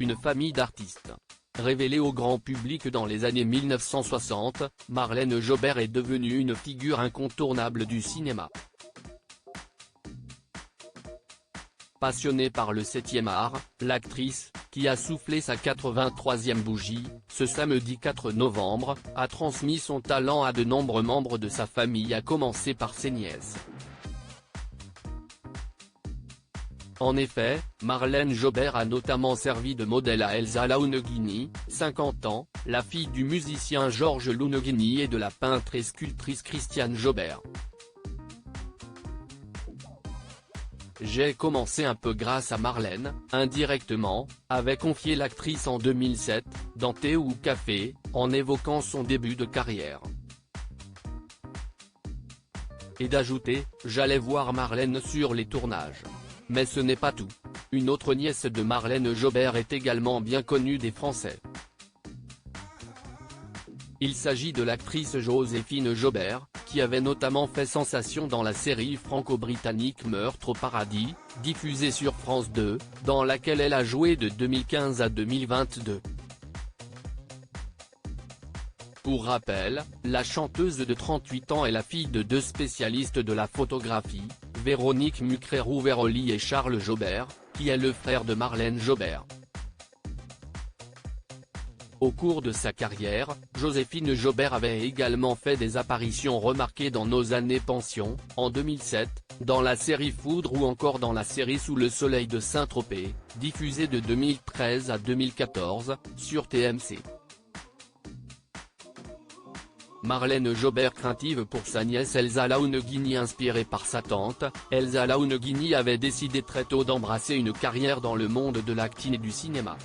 d'une famille d'artistes. Révélée au grand public dans les années 1960, Marlène Jobert est devenue une figure incontournable du cinéma. Passionnée par le 7e art, l'actrice, qui a soufflé sa 83e bougie, ce samedi 4 novembre, a transmis son talent à de nombreux membres de sa famille à commencer par ses nièces. En effet, Marlène Jobert a notamment servi de modèle à Elsa Launeghini, 50 ans, la fille du musicien Georges Launeghini et de la peintre et sculptrice Christiane Jobert. J'ai commencé un peu grâce à Marlène, indirectement, avait confié l'actrice en 2007, dans Thé ou Café, en évoquant son début de carrière. Et d'ajouter, j'allais voir Marlène sur les tournages. Mais ce n'est pas tout. Une autre nièce de Marlène Jobert est également bien connue des Français. Il s'agit de l'actrice Joséphine Jobert, qui avait notamment fait sensation dans la série franco-britannique Meurtre au paradis, diffusée sur France 2, dans laquelle elle a joué de 2015 à 2022. Pour rappel, la chanteuse de 38 ans est la fille de deux spécialistes de la photographie, Véronique Mucrero-Veroli et Charles Jobert, qui est le frère de Marlène Jobert. Au cours de sa carrière, Joséphine Jobert avait également fait des apparitions remarquées dans Nos années pension, en 2007, dans la série Foudre ou encore dans la série Sous le soleil de Saint-Tropez, diffusée de 2013 à 2014, sur TMC. Marlène Jobert craintive pour sa nièce Elsa Launeghini. Inspirée par sa tante, Elsa Launeghini avait décidé très tôt d'embrasser une carrière dans le monde de l'acting et du cinéma.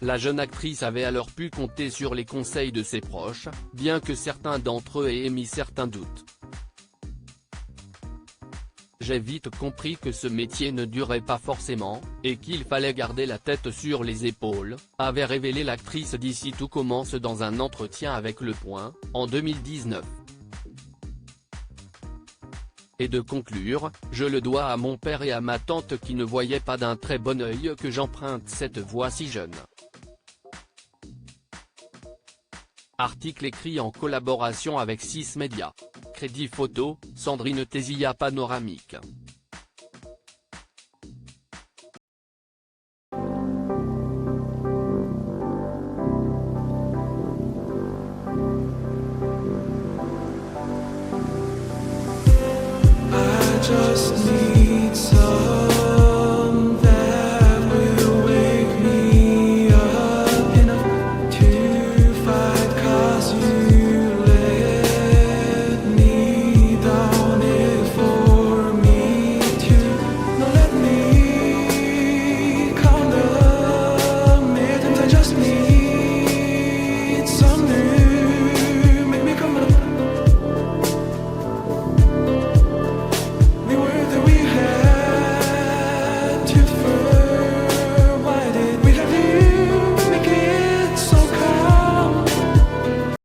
La jeune actrice avait alors pu compter sur les conseils de ses proches, bien que certains d'entre eux aient émis certains doutes. J'ai vite compris que ce métier ne durait pas forcément, et qu'il fallait garder la tête sur les épaules, avait révélé l'actrice d'ici Tout commence dans un entretien avec Le Point, en 2019. Et de conclure, je le dois à mon père et à ma tante qui ne voyaient pas d'un très bon œil que j'emprunte cette voie si jeune. Article écrit en collaboration avec 6 Médias. Crédit photo, Sandrine Tézilla. Panoramique.